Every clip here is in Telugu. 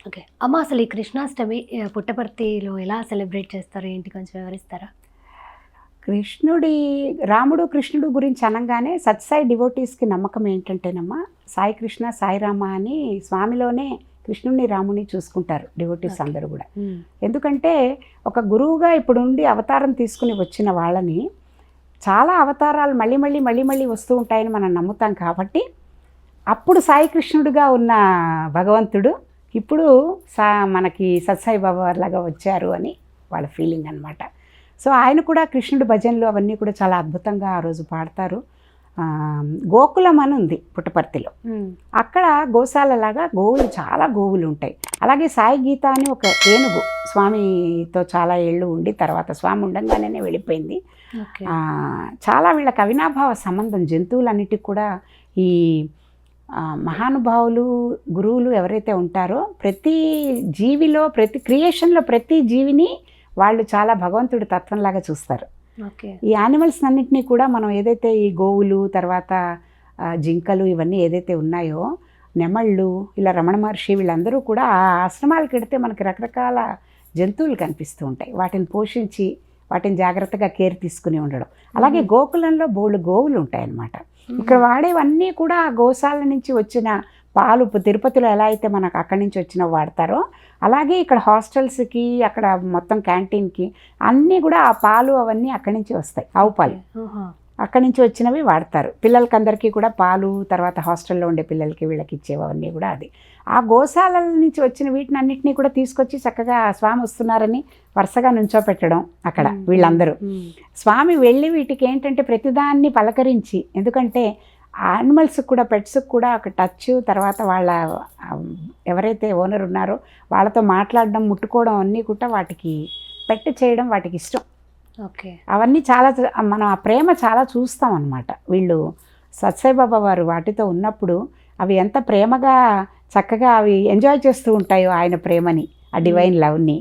ఓకే. అమ్మ అసలు ఈ కృష్ణాష్టమి పుట్టపర్తిలో ఎలా సెలబ్రేట్ చేస్తారు? ఏంటి కొంచెం వివరిస్తారా? కృష్ణుడి రాముడు కృష్ణుడు గురించి అనగానే సత్సాయి డివోటీస్కి నమ్మకం ఏంటంటేనమ్మా, సాయి కృష్ణ సాయి రామ అని స్వామిలోనే కృష్ణుడిని రాముని చూసుకుంటారు డివోటీస్ ఓకే. అందరూ కూడా. హ్మ్. ఎందుకంటే ఒక గురువుగా ఇప్పుడు ఉండి అవతారం తీసుకుని వచ్చిన వాళ్ళని చాలా అవతారాలు మళ్ళీ మళ్ళీ మళ్ళీ మళ్ళీ వస్తూ ఉంటాయని మనం నమ్ముతాం కాబట్టి, అప్పుడు సాయి కృష్ణుడిగా ఉన్న భగవంతుడు ఇప్పుడు మనకి సత్సాయి బాబా వారిలాగా వచ్చారు అని వాళ్ళ ఫీలింగ్ అనమాట. సో ఆయన కూడా కృష్ణుడి భజనలు అవన్నీ కూడా చాలా అద్భుతంగా ఆ రోజు పాడతారు. గోకులం అని ఉంది పుట్టపర్తిలో. హ్మ్. అక్కడ గోశాలలాగా గోవులు చాలా గోవులు ఉంటాయి. అలాగే సాయి గీత అని ఒక ఏనుగు స్వామితో చాలా ఏళ్ళు ఉండి తర్వాత స్వామి ఉండంగానే వెళ్ళిపోయింది. ఓకే. చాలా వీళ్ళకి అవినాభావ సంబంధం జంతువులన్నిటికి కూడా. ఈ మహానుభావులు గురువులు ఎవరైతే ఉంటారో ప్రతి జీవిలో ప్రతి క్రియేషన్లో ప్రతి జీవిని వాళ్ళు చాలా భగవంతుడి తత్వంలాగా చూస్తారు. ఓకే. ఈ యానిమల్స్ అన్నింటినీ కూడా మనం ఏదైతే ఈ గోవులు తర్వాత జింకలు ఇవన్నీ ఏదైతే ఉన్నాయో, నెమళ్ళు, ఇలా రమణ మహర్షి వీళ్ళందరూ కూడా ఆ ఆశ్రమాలకు వెడితే మనకి రకరకాల జంతువులు కనిపిస్తూ ఉంటాయి. వాటిని పోషించి వాటిని జాగ్రత్తగా కేర్ తీసుకుని ఉండడం. అలాగే గోకులంలో బోళ్ళు గోవులు ఉంటాయన్నమాట. ఇక్కడ వాడేవన్నీ కూడా గోశాల నుంచి వచ్చిన పాలు. తిరుపతిలో ఎలా అయితే మనకు అక్కడి నుంచి వచ్చిన వాడతారో అలాగే ఇక్కడ హాస్టల్స్కి అక్కడ మొత్తం క్యాంటీన్కి అన్నీ కూడా ఆ పాలు అవన్నీ అక్కడి నుంచి వస్తాయి. ఆవు పాలు అక్కడి నుంచి వచ్చినవి వాడతారు. పిల్లలకి అందరికీ కూడా పాలు, తర్వాత హాస్టల్లో ఉండే పిల్లలకి వీళ్ళకి ఇచ్చేవన్నీ కూడా అది. ఆ గోశాలల నుంచి వచ్చిన వీటిని అన్నింటినీ కూడా తీసుకొచ్చి చక్కగా స్వామి వస్తున్నారని వరుసగా నుంచోపెట్టడం అక్కడ వీళ్ళందరూ. స్వామి వెళ్ళి వీటికి ఏంటంటే ప్రతిదాన్ని పలకరించి, ఎందుకంటే యానిమల్స్కి కూడా పెట్స్కి కూడా ఒక టచ్, తర్వాత వాళ్ళ ఎవరైతే ఓనర్ ఉన్నారో వాళ్ళతో మాట్లాడడం, ముట్టుకోవడం అన్నీ కూడా వాటికి పెట్ చేయడం వాటికి ఇష్టం. ఓకే. అవన్నీ చాలా మనం ఆ ప్రేమ చాలా చూస్తాం అన్నమాట. వీళ్ళు సత్సాయి బాబా వారు వాటితో ఉన్నప్పుడు అవి ఎంత ప్రేమగా చక్కగా అవి ఎంజాయ్ చేస్తూ ఉంటాయో ఆయన ప్రేమని, ఆ డివైన్ లవ్ని.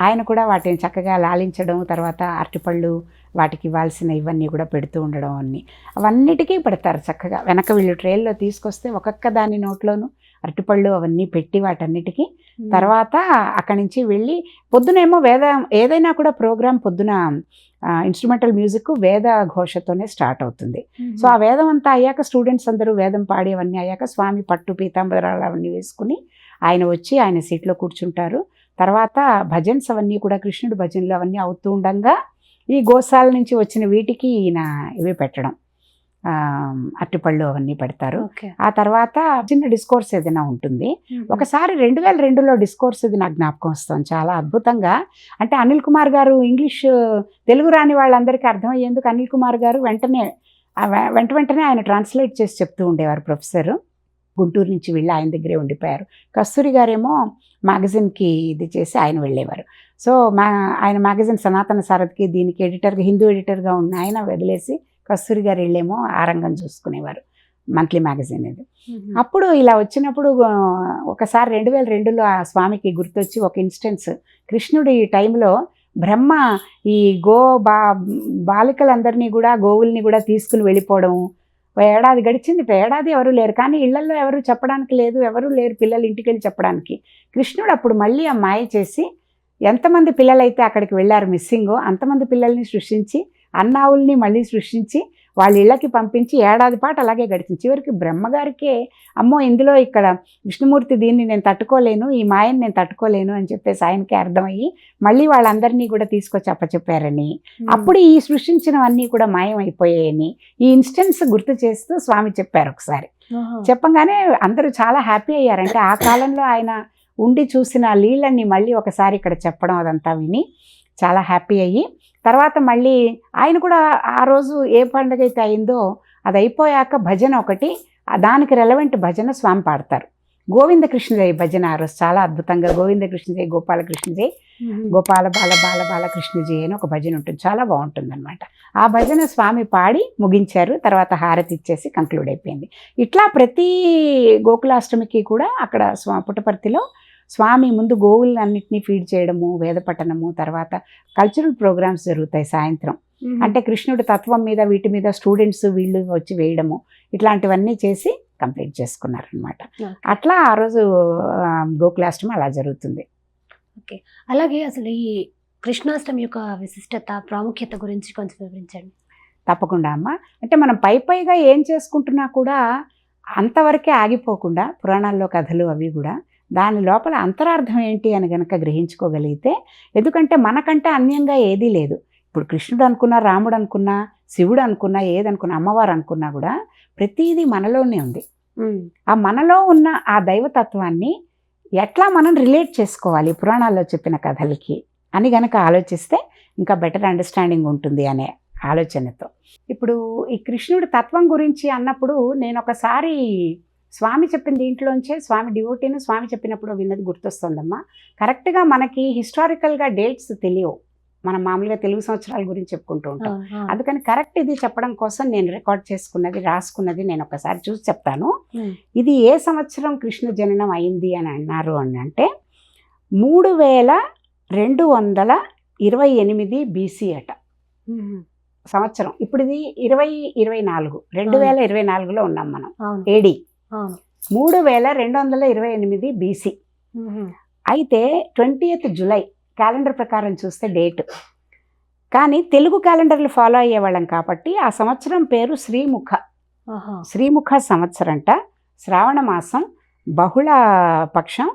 ఆయన కూడా వాటిని చక్కగా లాలించడం, తర్వాత అరటిపళ్ళు వాటికి ఇవ్వాల్సిన ఇవన్నీ కూడా పెడుతూ ఉండడం అవన్నిటికీ పెడతారు చక్కగా. వెనక వీళ్ళు ట్రైల్లో తీసుకొస్తే ఒక్కొక్క దాని నోట్లోనూ అరటిపళ్ళు అవన్నీ పెట్టి వాటన్నిటికీ తర్వాత అక్కడి నుంచి వెళ్ళి పొద్దునేమో ఏదైనా కూడా ప్రోగ్రాం పొద్దున ఇన్స్ట్రుమెంటల్ మ్యూజిక్ వేద ఘోషతోనే స్టార్ట్ అవుతుంది. సో ఆ వేదం అంతా అయ్యాక స్టూడెంట్స్ అందరూ వేదం పాడి అవన్నీ అయ్యాక స్వామి పట్టు పీతాంబరాలు అవన్నీ వేసుకుని ఆయన వచ్చి ఆయన సీట్లో కూర్చుంటారు. తర్వాత భజన్స్ అవన్నీ కూడా కృష్ణుడి భజనలు అవన్నీ అవుతూ ఉండగా ఈ గోశాల నుంచి వచ్చిన వీటికి ఈయన ఇవి పెట్టడం, అరటిపళ్ళు అవన్నీ పెడతారు. ఆ తర్వాత చిన్న డిస్కోర్స్ ఏదైనా ఉంటుంది. ఒకసారి 2002లో డిస్కోర్స్ ఇది నాకు జ్ఞాపకం వస్తుంది చాలా అద్భుతంగా. అంటే అనిల్ కుమార్ గారు ఇంగ్లీష్ తెలుగు రాని వాళ్ళందరికీ అర్థమయ్యేందుకు అనిల్ కుమార్ గారు వెంటనే ఆయన ట్రాన్స్లేట్ చేసి చెప్తూ ఉండేవారు. ప్రొఫెసర్ గుంటూరు నుంచి వెళ్ళి ఆయన దగ్గరే ఉండిపోయారు. కస్తూరి గారేమో మ్యాగజైన్కి ఇది చేసి ఆయన వెళ్ళేవారు. సో ఆయన మ్యాగజైన్ సనాతన సారథికి దీనికి ఎడిటర్గా, హిందూ ఎడిటర్గా ఉన్న ఆయన వదిలేసి కస్తూరి గారు వెళ్ళేమో ఆ రంగం చూసుకునేవారు, మంత్లీ మ్యాగజైన్ ఇది. అప్పుడు ఇలా వచ్చినప్పుడు ఒకసారి 2002లో ఆ స్వామికి గుర్తొచ్చి ఒక ఇన్స్టెన్స్, కృష్ణుడి టైంలో బ్రహ్మ ఈ బాలికలందరినీ కూడా గోవుల్ని కూడా తీసుకుని వెళ్ళిపోవడం. ఏడాది గడిచింది, ఏడాది ఎవరు లేరు, కానీ ఇళ్లలో ఎవరు చెప్పడానికి లేదు, ఎవరు లేరు పిల్లలు ఇంటికి వెళ్ళి చెప్పడానికి. కృష్ణుడు అప్పుడు మళ్ళీ ఆ మాయ చేసి ఎంతమంది పిల్లలైతే అక్కడికి వెళ్ళారు మిస్సింగో అంతమంది పిల్లల్ని సృష్టించి అన్నావుల్ని మళ్ళీ సృష్టించి వాళ్ళ ఇళ్ళకి పంపించి ఏడాది పాటు అలాగే గడిచింది. చివరికి బ్రహ్మగారికే అమ్మో ఇందులో ఇక్కడ విష్ణుమూర్తి దీన్ని నేను తట్టుకోలేను, ఈ మాయని నేను తట్టుకోలేను అని చెప్పేసి ఆయనకే అర్థమయ్యి మళ్ళీ వాళ్ళందరినీ కూడా తీసుకొచ్చి అప్పచెప్పారని, అప్పుడు ఈ సృష్టించినవన్నీ కూడా మాయం అయిపోయాయని ఈ ఇన్స్టెన్స్ గుర్తు చేస్తూ స్వామి చెప్పారు ఒకసారి. చెప్పంగానే అందరూ చాలా హ్యాపీ అయ్యారంటే ఆ కాలంలో ఆయన ఉండి చూసిన లీలన్నీ మళ్ళీ ఒకసారి ఇక్కడ చెప్పడం అదంతా విని చాలా హ్యాపీ అయ్యి, తర్వాత మళ్ళీ ఆయన కూడా ఆ రోజు ఏ పండుగ అయితే అయిందో అది అయిపోయాక భజన ఒకటి, దానికి రెలవెంట్ భజన స్వామి పాడతారు. గోవింద కృష్ణ జయ భజన ఆ రోజు చాలా అద్భుతంగా, గోవింద కృష్ణ జయ గోపాలకృష్ణ జయ గోపాల బాల బాల బాలకృష్ణ జయ అని ఒక భజన ఉంటుంది, చాలా బాగుంటుంది అనమాట. ఆ భజన స్వామి పాడి ముగించారు. తర్వాత హారతి ఇచ్చేసి కంక్లూడ్ అయిపోయింది. ఇట్లా ప్రతి గోకులాష్టమికి కూడా అక్కడ పుట్టపర్తిలో స్వామి ముందు గోవులన్నింటినీ ఫీడ్ చేయడము, వేద పఠనము, తర్వాత కల్చరల్ ప్రోగ్రామ్స్ జరుగుతాయి సాయంత్రం. అంటే కృష్ణుడి తత్వం మీద వీటి మీద స్టూడెంట్స్ వీళ్ళు వచ్చి వేయడము, ఇట్లాంటివన్నీ చేసి కంప్లీట్ చేసుకున్నారనమాట. Okay. అట్లా ఆ రోజు గోకులాష్టమి అలా జరుగుతుంది. అలాగే అసలు ఈ కృష్ణాష్టమి యొక్క విశిష్టత, ప్రాముఖ్యత గురించి కొంచెం వివరించండి. తప్పకుండా అమ్మ. అంటే మనం పైగా ఏం చేసుకుంటున్నా కూడా అంతవరకే ఆగిపోకుండా పురాణాల్లో కథలు అవి కూడా దాని లోపల అంతరార్థం ఏంటి అని గనక గ్రహించుకోగలిగితే, ఎందుకంటే మనకంటే అన్యంగా ఏదీ లేదు. ఇప్పుడు కృష్ణుడు అనుకున్నా, రాముడు అనుకున్నా, శివుడు అనుకున్నా, ఏదనుకున్నా, అమ్మవారు అనుకున్నా కూడా ప్రతిదీ మనలోనే ఉంది. ఆ మనలో ఉన్న ఆ దైవతత్వాన్ని ఎట్లా మనం రిలేట్ చేసుకోవాలి పురాణాల్లో చెప్పిన కథలకి అని గనక ఆలోచిస్తే ఇంకా బెటర్ అండర్స్టాండింగ్ ఉంటుంది అనే ఆలోచనతో. ఇప్పుడు ఈ కృష్ణుడి తత్వం గురించి అన్నప్పుడు నేను ఒకసారి స్వామి చెప్పిన దీంట్లోంచే, స్వామి డివోటీని స్వామి చెప్పినప్పుడు విన్నది గుర్తొస్తుందమ్మా. కరెక్ట్గా మనకి హిస్టారికల్గా డేట్స్ తెలియవు. మనం మామూలుగా తెలుగు సంవత్సరాల గురించి చెప్పుకుంటూ ఉంటాం. అందుకని కరెక్ట్ ఇది చెప్పడం కోసం నేను రికార్డ్ చేసుకున్నది, రాసుకున్నది నేను ఒకసారి చూసి చెప్తాను. ఇది ఏ సంవత్సరం కృష్ణ జననం అయింది అని అన్నారు అని అంటే 3228 BC అట సంవత్సరం. ఇప్పుడు ఇది 2024, 2024లో ఉన్నాం మనం. AD 3228 BC. అయితే 20th జూలై క్యాలెండర్ ప్రకారం చూస్తే డేట్. కానీ తెలుగు క్యాలెండర్లు ఫాలో అయ్యేవాళ్ళం కాబట్టి ఆ సంవత్సరం పేరు శ్రీముఖ సంవత్సరంట. శ్రావణ మాసం, బహుళ పక్షం,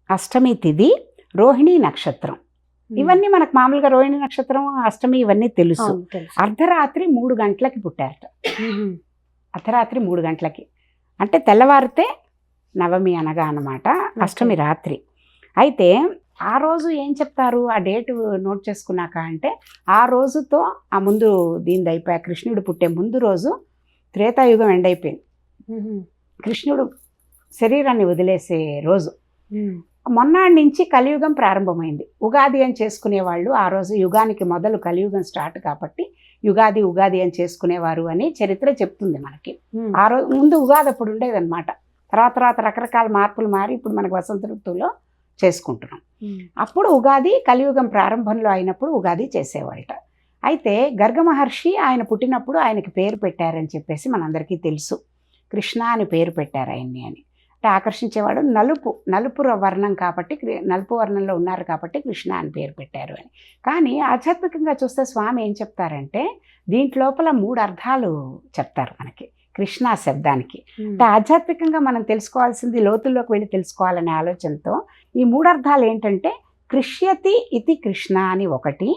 అష్టమి తిథి, రోహిణీ నక్షత్రం. ఇవన్నీ మనకు మామూలుగా రోహిణి నక్షత్రం, అష్టమి ఇవన్నీ తెలుసు. అర్ధరాత్రి 3 గంటలకి పుట్టారట. అర్ధరాత్రి 3 గంటలకి అంటే తెల్లవారితే నవమి అనగా అన్నమాట, అష్టమి రాత్రి. అయితే ఆ రోజు ఏం చెప్తారు, ఆ డేట్ నోట్ చేసుకున్నాక అంటే ఆ రోజుతో ఆ ముందు దీనిది అయిపోయా, కృష్ణుడు పుట్టే ముందు రోజు త్రేతాయుగం ఎండ్ అయిపోయింది. కృష్ణుడు శరీరాన్ని వదిలేసే రోజు. మొన్నాడి నుంచి కలియుగం ప్రారంభమైంది. ఉగాది అని చేసుకునేవాళ్ళు ఆ రోజు. యుగానికి మొదలు కలియుగం స్టార్ట్ కాబట్టి ఉగాది అని చేసుకునేవారు అని చరిత్ర చెప్తుంది మనకి. ఆ రోజు ముందు ఉగాది అప్పుడు ఉండేదన్నమాట. తర్వాత రకరకాల మార్పులు మారి ఇప్పుడు మనకు వసంత ఋతువులో చేసుకుంటున్నాం. అప్పుడు ఉగాది కలియుగం ప్రారంభంలో అయినప్పుడు ఉగాది చేసేవాళ్ళట. అయితే గర్గ మహర్షి ఆయన పుట్టినప్పుడు ఆయనకి పేరు పెట్టారని చెప్పేసి మనందరికీ తెలుసు. కృష్ణ అని పేరు పెట్టారు ఆయన్ని అని. అంటే ఆకర్షించేవాడు నలుపు వర్ణం కాబట్టి, నలుపు వర్ణంలో ఉన్నారు కాబట్టి కృష్ణ అని పేరు పెట్టారు అని. కానీ ఆధ్యాత్మికంగా చూస్తే స్వామి ఏం చెప్తారంటే దీంట్లోపల 3 అర్థాలు చెప్తారు మనకి కృష్ణ శబ్దానికి. అంటే ఆధ్యాత్మికంగా మనం తెలుసుకోవాల్సింది లోతుల్లోకి వెళ్ళి తెలుసుకోవాలనే ఆలోచనతో ఈ 3 అర్థాలు ఏంటంటే కృష్యతి ఇతి కృష్ణ అని ఒకటి,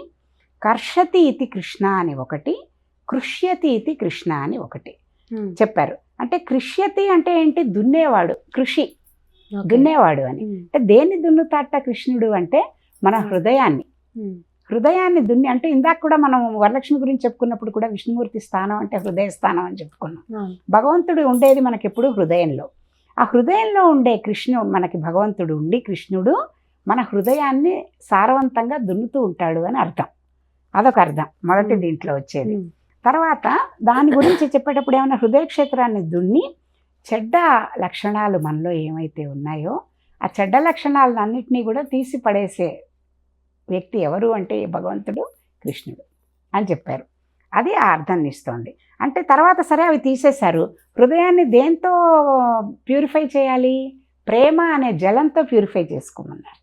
కర్షతి ఇతి కృష్ణ అని ఒకటి, కృష్యతి ఇతి కృష్ణ అని ఒకటి చెప్పారు. అంటే కృష్యతి అంటే ఏంటి, దున్నేవాడు, కృషి దున్నేవాడు అని. అంటే దేన్ని దున్నుతాట కృష్ణుడు అంటే మన హృదయాన్ని దున్ని. అంటే ఇందాక కూడా మనం వరలక్ష్మి గురించి చెప్పుకున్నప్పుడు కూడా విష్ణుమూర్తి స్థానం అంటే హృదయ స్థానం అని చెప్పుకున్నాం. భగవంతుడు ఉండేది మనకి ఎప్పుడు హృదయంలో. ఆ హృదయంలో ఉండే మనకి భగవంతుడు ఉండి కృష్ణుడు మన హృదయాన్ని సారవంతంగా దున్నుతూ ఉంటాడు అని అర్థం. అదొక అర్థం మొదటి దీంట్లో వచ్చేది. తర్వాత దాని గురించి చెప్పేటప్పుడు ఏమైనా హృదయ క్షేత్రాన్ని దున్ని చెడ్డ లక్షణాలు మనలో ఏమైతే ఉన్నాయో ఆ చెడ్డ లక్షణాలన్నింటినీ కూడా తీసి పడేసే వ్యక్తి ఎవరు అంటే భగవంతుడు, కృష్ణుడు అని చెప్పారు. అది ఆ అర్థాన్ని ఇస్తోంది. అంటే తర్వాత సరే అవి తీసేశారు. హృదయాన్ని దేంతో ప్యూరిఫై చేయాలి, ప్రేమ అనే జలంతో ప్యూరిఫై చేసుకోమన్నారు.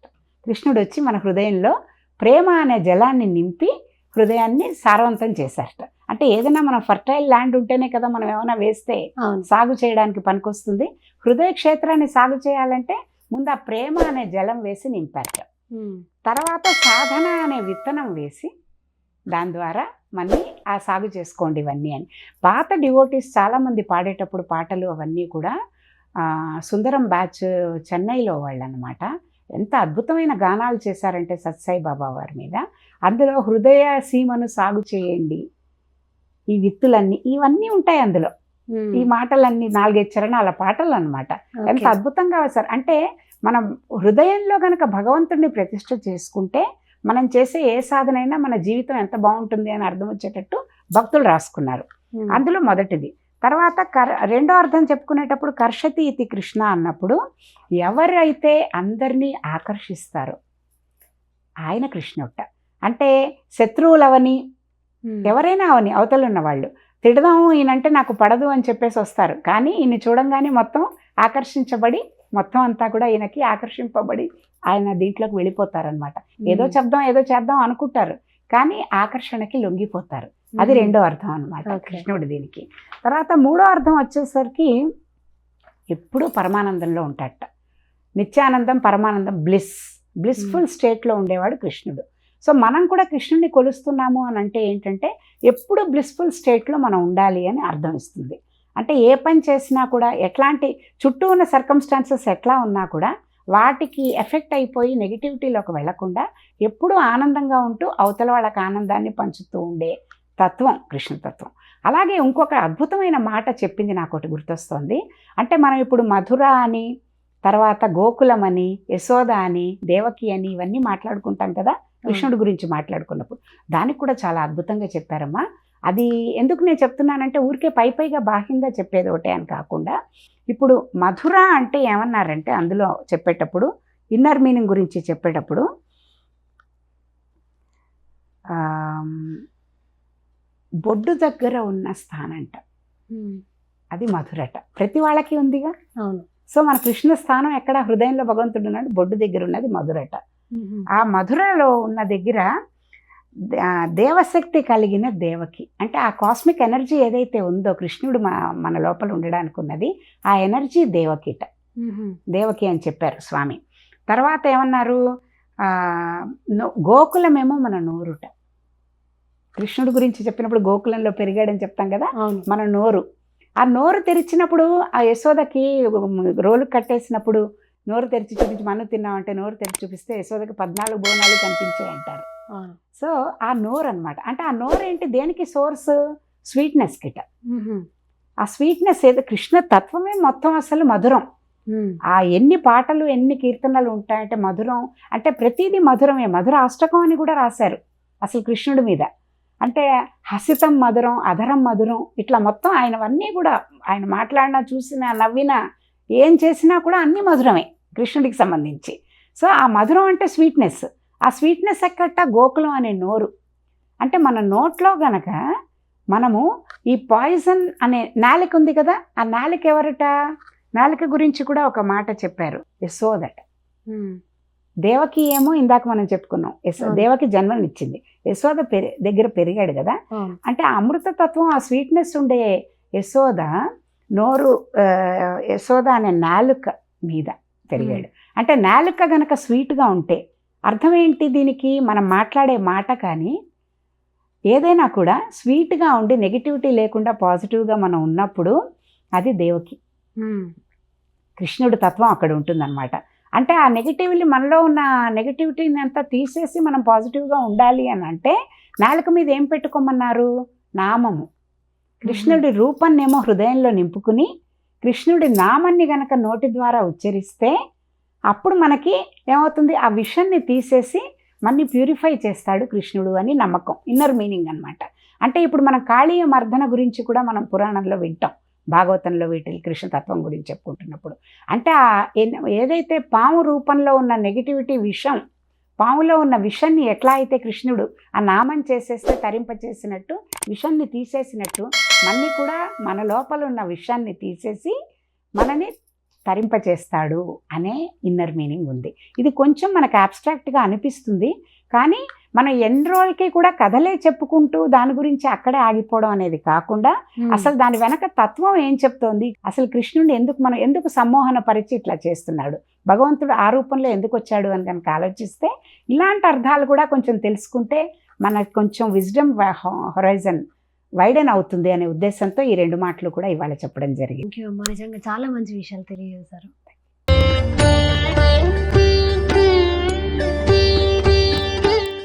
కృష్ణుడు వచ్చి మన హృదయంలో ప్రేమ అనే జలాన్ని నింపి హృదయాన్ని సారవంతం చేశారట. అంటే ఏదైనా మనం ఫర్టైల్ ల్యాండ్ ఉంటేనే కదా మనం ఏమైనా వేస్తే సాగు చేయడానికి పనికొస్తుంది. హృదయ క్షేత్రాన్ని సాగు చేయాలంటే ముందు ఆ ప్రేమ అనే జలం వేసి నింపారట. తర్వాత సాధన అనే విత్తనం వేసి దాని ద్వారా మళ్ళీ ఆ సాగు చేసుకోండి ఇవన్నీ అని. పాత డివోటీస్ చాలామంది పాడేటప్పుడు పాటలు అవన్నీ కూడా సుందరం బ్యాచ్ చెన్నైలో వాళ్ళు అన్నమాట. ఎంత అద్భుతమైన గానాలు చేశారంటే సత్సాయి బాబా వారి మీద. అందులో హృదయ సీమను సాగు చేయండి, ఈ విత్తులన్నీ ఇవన్నీ ఉంటాయి అందులో. ఈ మాటలన్నీ 4-5 చరణాల పాటలు అన్నమాట. ఎంత అద్భుతంగా వేశారు అంటే మనం హృదయంలో గనక భగవంతుడిని ప్రతిష్ఠ చేసుకుంటే మనం చేసే ఏ సాధనైనా మన జీవితం ఎంత బాగుంటుంది అని అర్థం వచ్చేటట్టు భక్తులు రాసుకున్నారు. అందులో మొదటిది. తర్వాత రెండో అర్థం చెప్పుకునేటప్పుడు కర్షతి ఇతి కృష్ణ అన్నప్పుడు ఎవరైతే అందరినీ ఆకర్షిస్తారో ఆయన కృష్ణుట్ట. అంటే శత్రువులవని ఎవరైనా అవని అవతలున్న వాళ్ళు తిడదాము ఈయనంటే నాకు పడదు అని చెప్పేసి వస్తారు. కానీ ఈయన చూడంగానే మొత్తం ఆకర్షించబడి మొత్తం అంతా కూడా ఈయనకి ఆకర్షింపబడి ఆయన దీంట్లోకి వెళ్ళిపోతారనమాట. ఏదో చెప్దాం ఏదో చేద్దాం అనుకుంటారు, కానీ ఆకర్షణకి లొంగిపోతారు. అది రెండో అర్థం అనమాట కృష్ణుడు దీనికి. తర్వాత మూడో అర్థం వచ్చేసరికి ఎప్పుడూ పరమానందంలో ఉంటాడట. నిత్యానందం, పరమానందం, బ్లిస్ఫుల్ స్టేట్లో ఉండేవాడు కృష్ణుడు. సో మనం కూడా కృష్ణుడిని కొలుస్తున్నాము అని అంటే ఏంటంటే ఎప్పుడు బ్లిస్ఫుల్ స్టేట్లో మనం ఉండాలి అని అర్థం ఇస్తుంది. అంటే ఏ పని చేసినా కూడా ఎట్లాంటి చుట్టూ ఉన్న సర్కమ్స్టాన్సెస్ ఎట్లా ఉన్నా కూడా వాటికి ఎఫెక్ట్ అయిపోయి నెగిటివిటీలోకి వెళ్లకుండా ఎప్పుడూ ఆనందంగా ఉంటూ అవతల వాళ్ళకి ఆనందాన్ని పంచుతూ ఉండే తత్వం కృష్ణతత్వం. అలాగే ఇంకొక అద్భుతమైన మాట చెప్పింది నాకు ఒకటి గుర్తొస్తుంది. అంటే మనం ఇప్పుడు మధుర అని, తర్వాత గోకులం అని, యశోద అని, దేవకి అని ఇవన్నీ మాట్లాడుకుంటాం కదా కృష్ణుడి గురించి మాట్లాడుకున్నప్పుడు. దానికి కూడా చాలా అద్భుతంగా చెప్పారమ్మా. అది ఎందుకు నేను చెప్తున్నానంటే ఊరికే పైగా బాహ్యంగా చెప్పేది ఒకటే అని కాకుండా, ఇప్పుడు మధుర అంటే ఏమన్నారంటే అందులో చెప్పేటప్పుడు ఇన్నర్ మీనింగ్ గురించి చెప్పేటప్పుడు బొడ్డు దగ్గర ఉన్న స్థానంట, అది మధురట. ప్రతి వాళ్ళకి ఉందిగా. అవును. సో మన కృష్ణ స్థానం ఎక్కడ? హృదయంలో భగవంతుడు ఉన్నాడు, బొడ్డు దగ్గర ఉన్నది మధురట. ఆ మధురలో ఉన్న దగ్గర దేవశక్తి కలిగిన దేవకి, అంటే ఆ కాస్మిక్ ఎనర్జీ ఏదైతే ఉందో కృష్ణుడు మన లోపల ఉండడానికి ఉన్నది, ఆ ఎనర్జీ దేవకిట, దేవకి అని చెప్పారు స్వామి. తర్వాత ఏమన్నారు? గోకులమేమో మన నోరుట. కృష్ణుడి గురించి చెప్పినప్పుడు గోకులంలో పెరిగాడని చెప్తాం కదా, మన నోరు. ఆ నోరు తెరిచినప్పుడు ఆ యశోదకి రోలు కట్టేసినప్పుడు నోరు తెరిచి చూపించి మనం తిన్నామంటే నోరు తెరిచి చూపిస్తే యశోదకి 14 బోనాలు కనిపించాయి అంటారు. సో ఆ నోరు అనమాట. అంటే ఆ నోరు ఏంటి? దేనికి సోర్స్? స్వీట్నెస్ కిట. ఆ స్వీట్నెస్ ఏదో కృష్ణ తత్వమే మొత్తం అసలు మధురం. ఆ ఎన్ని పాటలు ఎన్ని కీర్తనలు ఉంటాయంటే మధురం, అంటే ప్రతిదీ మధురమే. మధుర అష్టకం అని కూడా రాశారు అసలు కృష్ణుడి మీద. అంటే హసితం మధురం, అధరం మధురం, ఇట్లా మొత్తం ఆయనవన్నీ కూడా, ఆయన మాట్లాడినా చూసినా నవ్వినా ఏం చేసినా కూడా అన్నీ మధురమే కృష్ణుడికి సంబంధించి. సో ఆ మధురం అంటే స్వీట్నెస్. ఆ స్వీట్నెస్ ఎక్కట? గోకులం అనే నోరు. అంటే మన నోట్లో గనక మనము ఈ పాయిజన్ అనే నాలిక ఉంది కదా, ఆ నాలిక ఎవరట? నాలిక గురించి కూడా ఒక మాట చెప్పారు, యశోదట. దేవకి ఏమో ఇందాక మనం చెప్పుకున్నాం, దేవకి జన్మనిచ్చింది, యశోద దగ్గర పెరిగాడు కదా. అంటే ఆ అమృతతత్వం, ఆ స్వీట్నెస్ ఉండే యశోద నోరు, యశోద అనే నాలుక మీద పెరిగాడు. అంటే నాలుక గనక స్వీట్గా ఉంటే అర్థం ఏంటి దీనికి? మనం మాట్లాడే మాట కానీ ఏదైనా కూడా స్వీట్గా ఉండి నెగిటివిటీ లేకుండా పాజిటివ్గా మనం ఉన్నప్పుడు అది దేవకి, కృష్ణుడి తత్వం అక్కడ ఉంటుందన్నమాట. అంటే ఆ నెగిటివ్ని, మనలో ఉన్న నెగిటివిటీని అంతా తీసేసి మనం పాజిటివ్గా ఉండాలి అని అంటే నాలుక మీద ఏం పెట్టుకోమన్నారు? నామము. కృష్ణుడి రూపాన్నేమో హృదయంలో నింపుకుని కృష్ణుడి నామాన్ని గనక నోటి ద్వారా ఉచ్చరిస్తే అప్పుడు మనకి ఏమవుతుంది? ఆ విషయాన్ని తీసేసి మనని ప్యూరిఫై చేస్తాడు కృష్ణుడు అని నమ్మకం, ఇన్నర్ మీనింగ్ అనమాట. అంటే ఇప్పుడు మనం కాళీయ మర్దన గురించి కూడా మనం పురాణంలో వింటాం, భాగవతంలో వీటి కృష్ణతత్వం గురించి చెప్పుకుంటున్నప్పుడు. అంటే ఏదైతే పాము రూపంలో ఉన్న నెగిటివిటీ విషం, పాములో ఉన్న విషాన్ని ఎట్లా అయితే కృష్ణుడు ఆ నామం చేసేస్తే తరింపచేసినట్టు, విషాన్ని తీసేసినట్టు మనని కూడా మన లోపల ఉన్న విషయాన్ని తీసేసి మనని తరింపచేస్తాడు అనే ఇన్నర్ మీనింగ్ ఉంది. ఇది కొంచెం మనకు అబ్స్ట్రాక్ట్గా అనిపిస్తుంది, కానీ మనం ఎన్ని రోజులకి కూడా కథలే చెప్పుకుంటూ దాని గురించి అక్కడే ఆగిపోవడం అనేది కాకుండా అసలు దాని వెనక తత్వం ఏం చెప్తోంది, అసలు కృష్ణుడిని ఎందుకు సమ్మోహన పరిచి ఇట్లా చేస్తున్నాడు, భగవంతుడు ఆ రూపంలో ఎందుకు వచ్చాడు అని కనుక ఆలోచిస్తే ఇలాంటి అర్థాలు కూడా కొంచెం తెలుసుకుంటే మనకు కొంచెం విజ్డమ్ హొరైజన్ వైడెన్ అవుతుంది అనే ఉద్దేశంతో ఈ 2 మాటలు కూడా ఇవాళ చెప్పడం జరిగింది. నిజంగా చాలా మంచి విషయాలు తెలియజేశారు.